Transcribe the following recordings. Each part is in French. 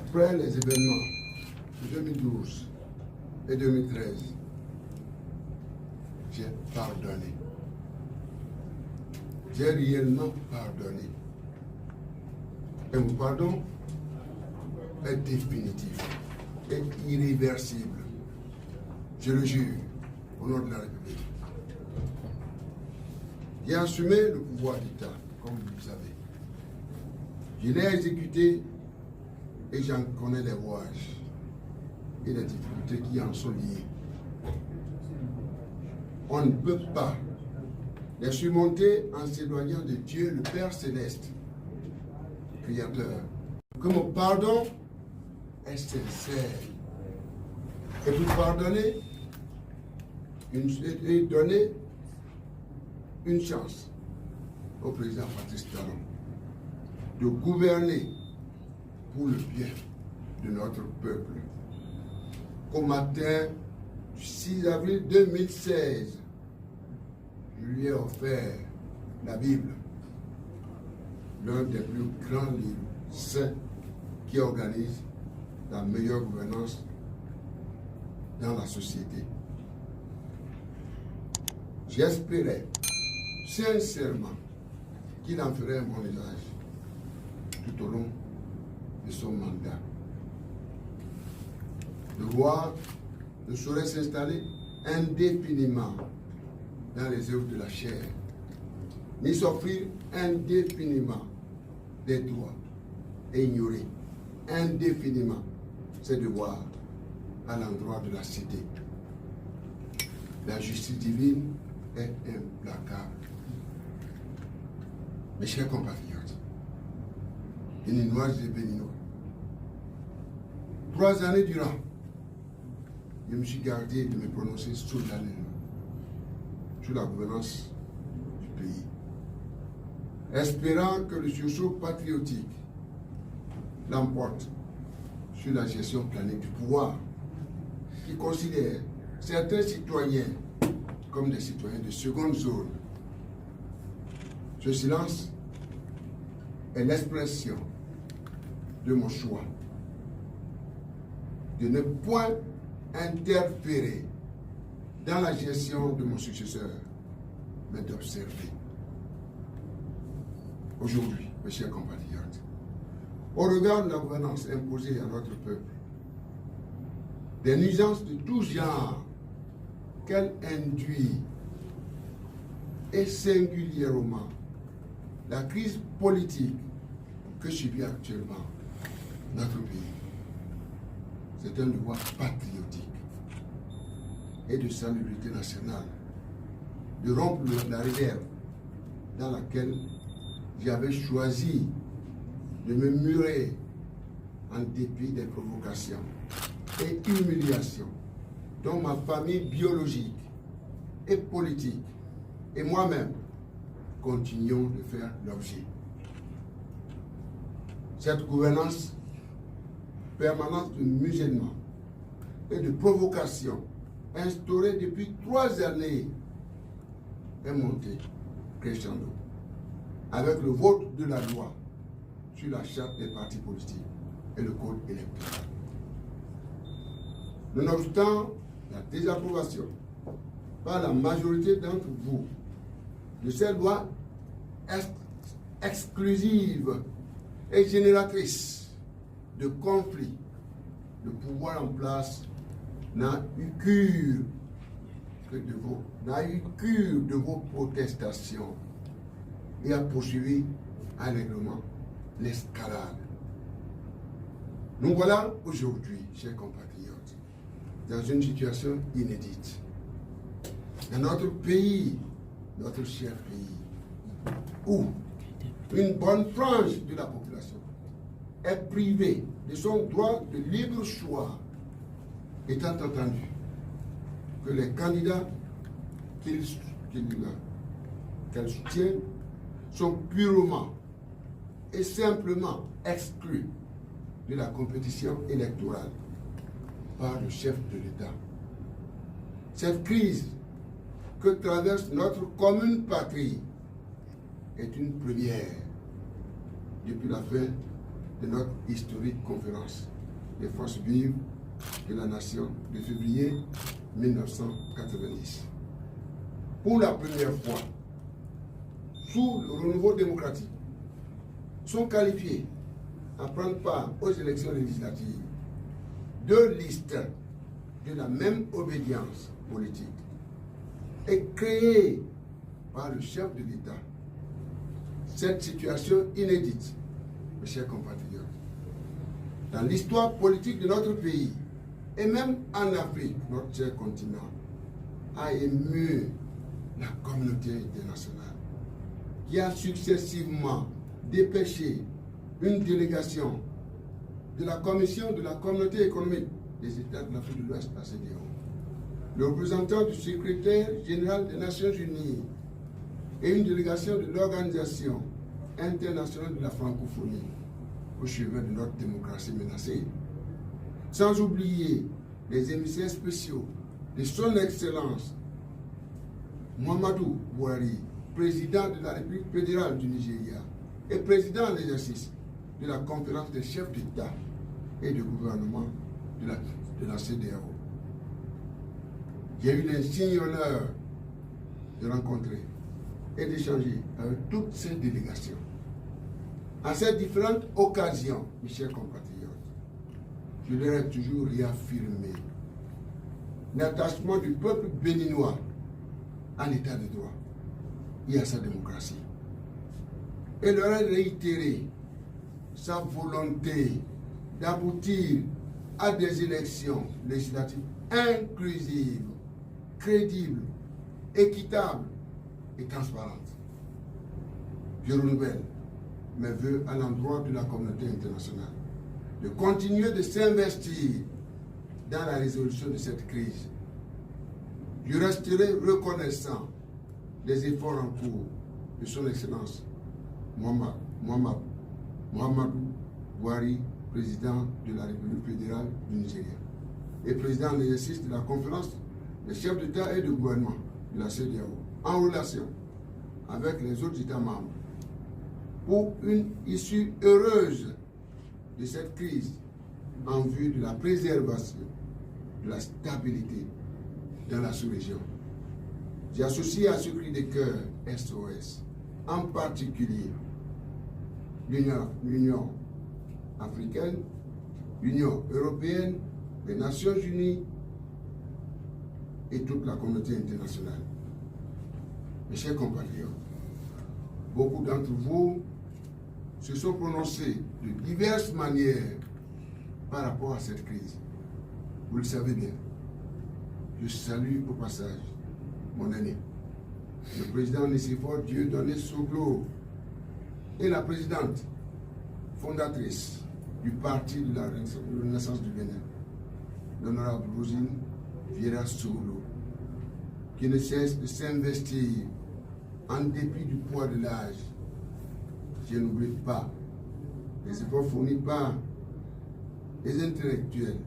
Après les événements de 2012 et 2013, j'ai pardonné. J'ai réellement pardonné. Et mon pardon est définitif et irréversible. Je le jure, au nom de la République. J'ai assumé le pouvoir d'État, comme vous le savez. Je l'ai exécuté et j'en connais les rouages et les difficultés qui en sont liées. On ne peut pas les surmonter en s'éloignant de Dieu, le Père Céleste, Créateur. Que mon pardon est sincère. Et pour pardonner et donner une chance au président Patrice Talon de gouverner pour le bien de notre peuple. Au matin du 6 avril 2016, je lui ai offert la Bible, l'un des plus grands livres saints qui organise la meilleure gouvernance dans la société. J'espérais sincèrement qu'il en ferait un bon usage tout au long de son mandat. Le roi ne saurait s'installer indéfiniment dans les œuvres de la chair, ni s'offrir indéfiniment des droits et ignorer indéfiniment ses devoirs à l'endroit de la cité. La justice divine est implacable. Mes chers compatriotes, Béninoises et Béninois, 3 années durant, je me suis gardé de me prononcer solennellement sur la gouvernance du pays, espérant que le sursaut patriotique l'emporte sur la gestion planique du pouvoir, qui considère certains citoyens comme des citoyens de seconde zone. Ce silence est l'expression de mon choix de ne point interférer dans la gestion de mon successeur, mais d'observer. Aujourd'hui, mes chers compatriotes, au regard de la gouvernance imposée à notre peuple, des nuisances de tout genre qu'elle induit, et singulièrement la crise politique que subit actuellement notre pays, c'est un devoir patriotique et de salubrité nationale de rompre la réserve dans laquelle j'avais choisi de me murer en dépit des provocations et humiliations dont ma famille biologique et politique et moi-même continuons de faire l'objet. Cette gouvernance permanente de musulmans et de provocation instaurée depuis 3 années est montée crescendo avec le vote de la loi sur la charte des partis politiques et le code électoral. Nonobstant la désapprobation par la majorité d'entre vous de cette loi exclusive et génératrice de conflits, le pouvoir en place n'a eu cure de vos protestations et a poursuivi allègrement l'escalade. Nous voilà aujourd'hui, chers compatriotes, dans une situation inédite. Dans notre pays, notre cher pays, où une bonne frange de la population est privée de son droit de libre choix, étant entendu que les candidats qu'elle soutient sont purement et simplement exclus de la compétition électorale par le chef de l'État. Cette crise que traverse notre commune patrie est une première depuis la fin de notre historique conférence des forces vives de la nation de février 1990. Pour la première fois, sous le renouveau démocratique, sont qualifiés à prendre part aux élections législatives deux listes de la même obédience politique et créées par le chef de l'État. Cette situation inédite, mes chers compatriotes, dans l'histoire politique de notre pays et même en Afrique, notre cher continent, a ému la communauté internationale qui a successivement dépêché une délégation de la Commission de la Communauté économique des États de l'Afrique de l'Ouest, la CEDEAO, le représentant du secrétaire général des Nations Unies et une délégation de l'Organisation internationale de la francophonie au chevet de notre démocratie menacée. Sans oublier les émissaires spéciaux de son Excellence Muhammadu Buhari, président de la République fédérale du Nigeria et président en exercice de la conférence des chefs d'État et de gouvernement de la CEDEAO. J'ai eu l'insigne honneur de rencontrer et d'échanger avec toutes ces délégations. À ces différentes occasions, mes chers compatriotes, je leur ai toujours réaffirmé l'attachement du peuple béninois à l'état de droit et à sa démocratie. Et leur ai réitéré sa volonté d'aboutir à des élections législatives inclusives, crédibles, équitables et transparentes. Je renouvelle mes vœux à l'endroit de la communauté internationale de continuer de s'investir dans la résolution de cette crise. Je resterai reconnaissant des efforts en cours de son Excellence Muhammadu Buhari, président de la République fédérale du Nigeria et président en exercice de la conférence des chefs d'État et de gouvernement de la CEDEAO, en relation avec les autres États membres pour une issue heureuse de cette crise en vue de la préservation de la stabilité dans la sous-région. J'associe à ce cri de cœur SOS, en particulier l'Union africaine, l'Union européenne, les Nations unies et toute la communauté internationale. Mes chers compatriotes, beaucoup d'entre vous se sont prononcés de diverses manières par rapport à cette crise. Vous le savez bien. Je salue au passage mon aîné, le président Nicéphore Dieudonné Soglo et la présidente fondatrice du Parti de la Renaissance du Bénin, l'honorable Rosine Vieira Soglo, qui ne cesse de s'investir en dépit du poids de l'âge. Je n'oublie pas les efforts fournis par les intellectuels,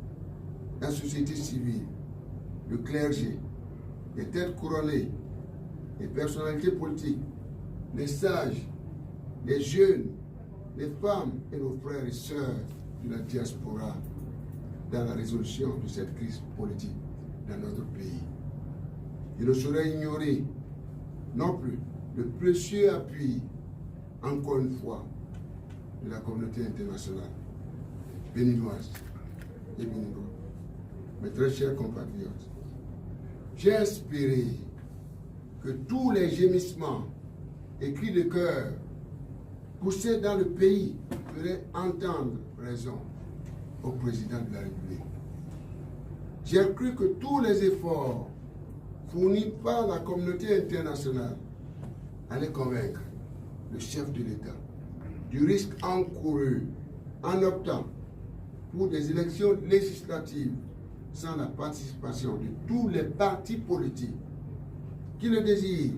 la société civile, le clergé, les têtes couronnées, les personnalités politiques, les sages, les jeunes, les femmes et nos frères et sœurs de la diaspora dans la résolution de cette crise politique dans notre pays. Il ne saurait ignorer non plus le précieux appui, encore une fois, de la communauté internationale, béninoise et béninois. Mes très chers compatriotes, j'ai espéré que tous les gémissements et cris de cœur poussés dans le pays feraient entendre raison au président de la République. J'ai cru que tous les efforts fournis par la communauté internationale allaient convaincre le chef de l'État du risque encouru en optant pour des élections législatives sans la participation de tous les partis politiques qui le désirent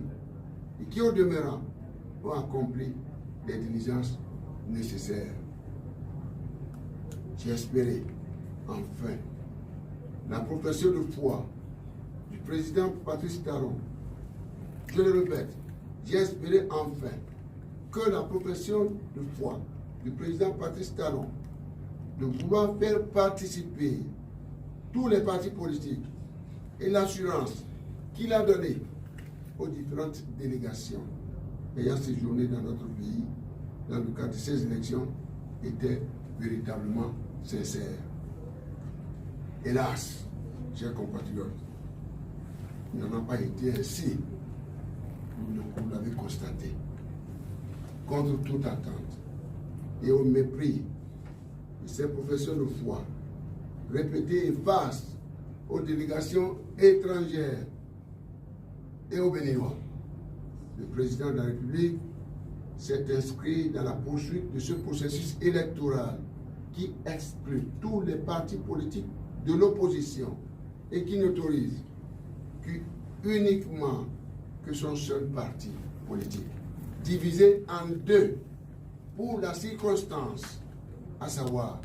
et qui, au demeurant, ont accompli les diligences nécessaires. J'ai espéré, enfin, la profession de foi du président Patrice Talon. Je le répète, j'ai espéré enfin que la profession de foi du président Patrice Talon de vouloir faire participer tous les partis politiques et l'assurance qu'il a donnée aux différentes délégations ayant séjourné dans notre pays dans le cadre de ces élections était véritablement sincère. Hélas, chers compatriotes, il n'en a pas été ainsi. Vous l'avez constaté. Contre toute attente et au mépris de ces professeurs de foi, répétés et face aux délégations étrangères et aux Béninois, le président de la République s'est inscrit dans la poursuite de ce processus électoral qui exclut tous les partis politiques de l'opposition et qui n'autorise uniquement que son seul parti politique, divisé en deux pour la circonstance, à savoir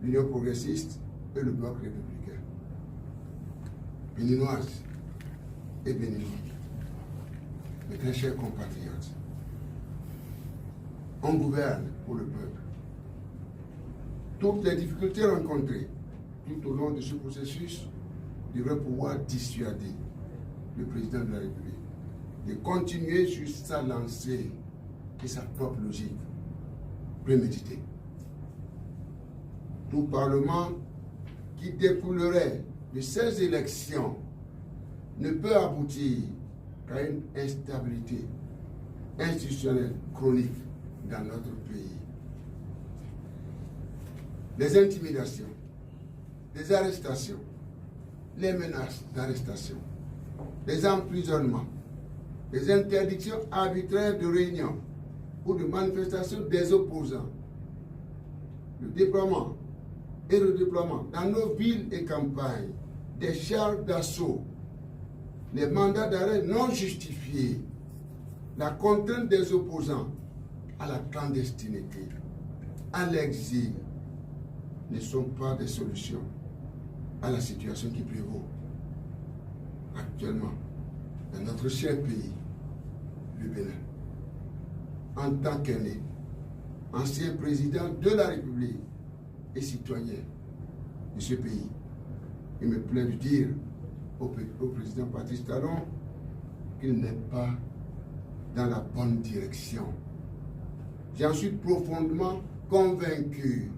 l'Union progressiste et le Bloc républicain. Béninoises et Béninois, mes très chers compatriotes, on gouverne pour le peuple. Toutes les difficultés rencontrées tout au long de ce processus devraient pouvoir dissuader le président de la République de continuer sur sa lancée et sa propre logique préméditée. Tout parlement qui découlerait de ces élections ne peut aboutir qu'à une instabilité institutionnelle chronique dans notre pays. Les intimidations, les arrestations, les menaces d'arrestation, les emprisonnements, les interdictions arbitraires de réunions ou de manifestations des opposants, le déploiement et le déploiement dans nos villes et campagnes des chars d'assaut, les mandats d'arrêt non justifiés, la contrainte des opposants à la clandestinité, à l'exil, ne sont pas des solutions à la situation qui prévaut actuellement dans notre cher pays, le Bénin. En tant qu'aîné, ancien président de la République et citoyen de ce pays, il me plaît de dire au président Patrice Talon qu'il n'est pas dans la bonne direction. J'en suis profondément convaincu.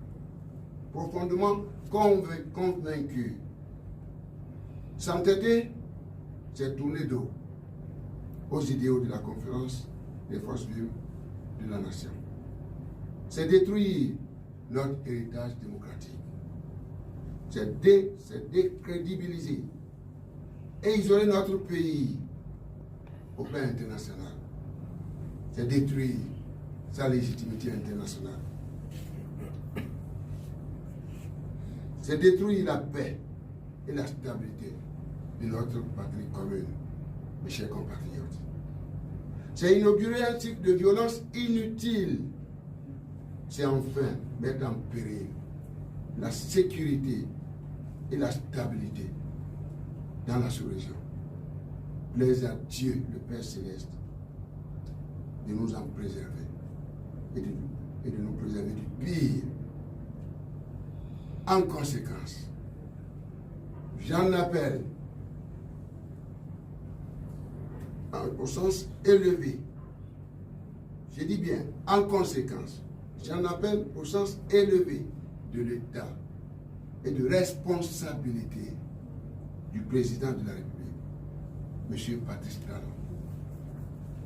Profondément convaincu. S'entêter, c'est tourner dos aux idéaux de la conférence des forces vives de la nation. C'est détruire notre héritage démocratique. C'est décrédibiliser et isoler notre pays au plan international. C'est détruire sa légitimité internationale. C'est détruire la paix et la stabilité de notre patrie commune, mes chers compatriotes. C'est inaugurer un cycle de violence inutile. C'est enfin mettre en péril la sécurité et la stabilité dans la sous-région. Plaise à Dieu, le Père Céleste, de nous en préserver et de nous préserver du pire. En conséquence, j'en appelle au sens élevé. Je dis bien, en conséquence, j'en appelle au sens élevé de l'État et de responsabilité du président de la République, M. Patrice Talon.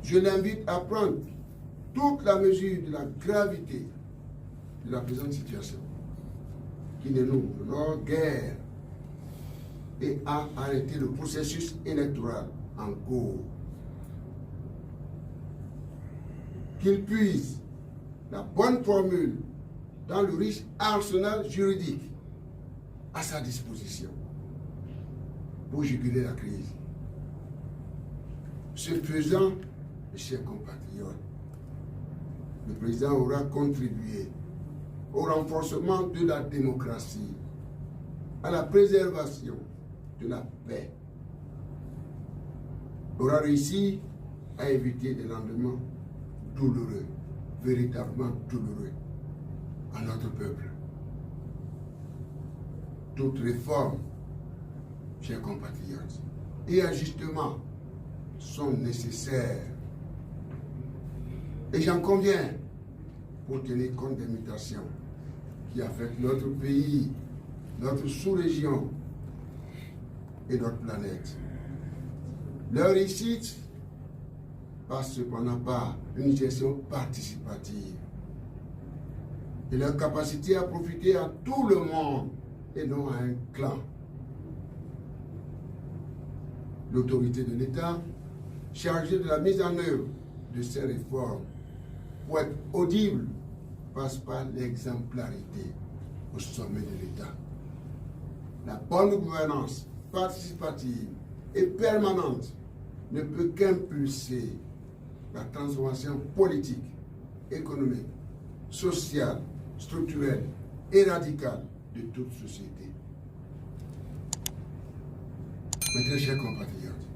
Je l'invite à prendre toute la mesure de la gravité de la présente situation, qui ne nous honore guère, et à arrêter le processus électoral en cours. Qu'il puise la bonne formule dans le riche arsenal juridique à sa disposition pour juguler la crise. Ce faisant, mes chers compatriotes, le président aura contribué au renforcement de la démocratie, à la préservation de la paix, aura réussi à éviter des lendemains douloureux, véritablement douloureux à notre peuple. toute réforme, chers compatriotes, et ajustements sont nécessaires. Et j'en conviens, pour tenir compte des mutations qui affectent notre pays, notre sous-région et notre planète. Leur réussite passe cependant par une gestion participative et leur capacité à profiter à tout le monde et non à un clan. L'autorité de l'État, chargée de la mise en œuvre de ces réformes, pour être audible, passe par l'exemplarité au sommet de l'État. La bonne gouvernance participative et permanente ne peut qu'impulser la transformation politique, économique, sociale, structurelle et radicale de toute société. Mes très chers compatriotes,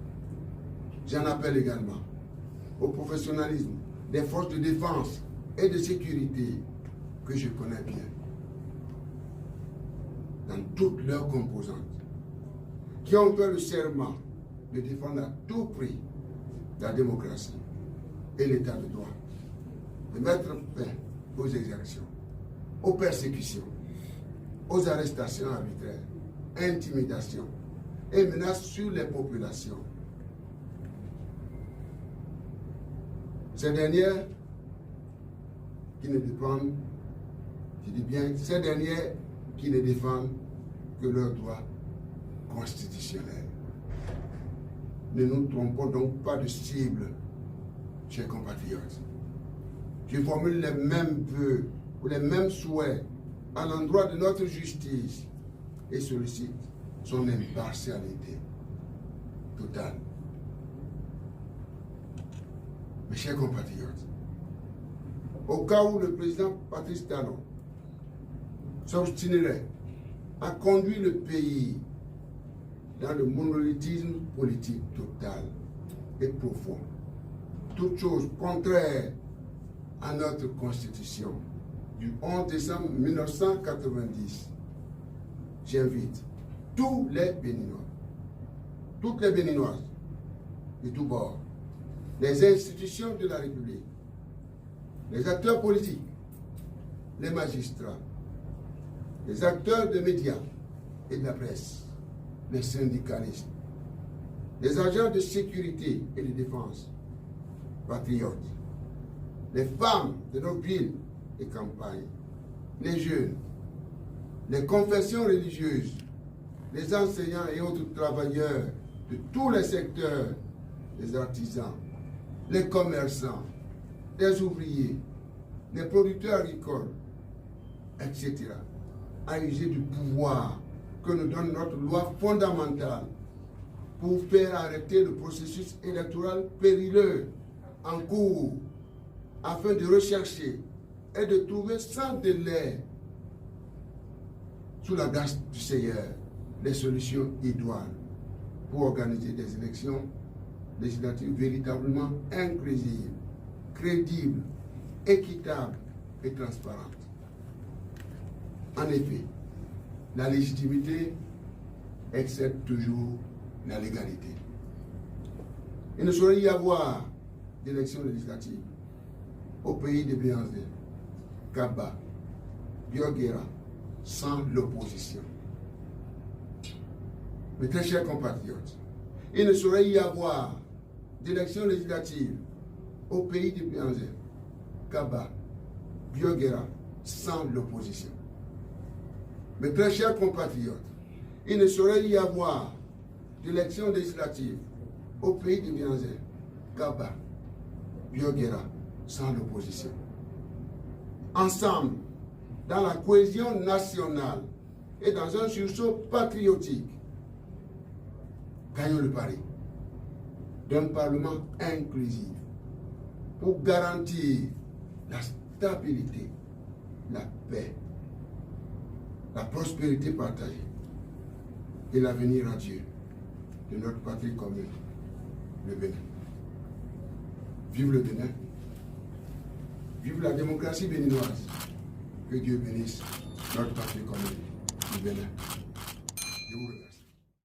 j'en appelle également au professionnalisme des forces de défense et de sécurité que je connais bien, dans toutes leurs composantes, qui ont fait le serment de défendre à tout prix la démocratie et l'état de droit, de mettre fin aux exactions, aux persécutions, aux arrestations arbitraires, intimidations et menaces sur les populations. Ces dernières qui ne dépendent, je dis bien, ces dernières qui ne défendent que leurs droits constitutionnels. Ne nous trompons donc pas de cible, chers compatriotes. Je formule les mêmes vœux ou les mêmes souhaits à l'endroit de notre justice et sollicite son impartialité totale. Mes chers compatriotes, au cas où le président Patrice Talon s'obstinerait à conduire le pays dans le monolithisme politique total et profond, toute chose contraire à notre Constitution du 11 décembre 1990, j'invite tous les Béninois, toutes les Béninoises, de tous bords, les institutions de la République, les acteurs politiques, les magistrats, les acteurs de médias et de la presse, les syndicalistes, les agents de sécurité et de défense, patriotes, les femmes de nos villes et campagnes, les jeunes, les confessions religieuses, les enseignants et autres travailleurs de tous les secteurs, les artisans, les commerçants, les ouvriers, les producteurs agricoles, etc., à user du pouvoir que nous donne notre loi fondamentale pour faire arrêter le processus électoral périlleux en cours afin de rechercher et de trouver sans délai, sous la grâce du Seigneur, les solutions idoines pour organiser des élections législatives véritablement inclusives, crédibles, équitables et transparentes. En effet, la légitimité excède toujours la légalité. Il ne saurait y avoir d'élections législatives au pays de Béanzé, Kaba, Bioguera, sans l'opposition. Mes très chers compatriotes, il ne saurait y avoir d'élections législatives au pays de Béanzé, Kaba, Bioguera, sans l'opposition. Mes très chers compatriotes, il ne saurait y avoir d'élections législatives au pays de Béanzé, Kaba, Bioguera, sans l'opposition. Ensemble, dans la cohésion nationale et dans un sursaut patriotique, gagnons le pari d'un Parlement inclusif pour garantir la stabilité, la paix, la prospérité partagée et l'avenir radieux de notre patrie commune, le Bénin. Vive le Bénin, vive la démocratie béninoise, que Dieu bénisse notre patrie commune, le Bénin. Je vous remercie.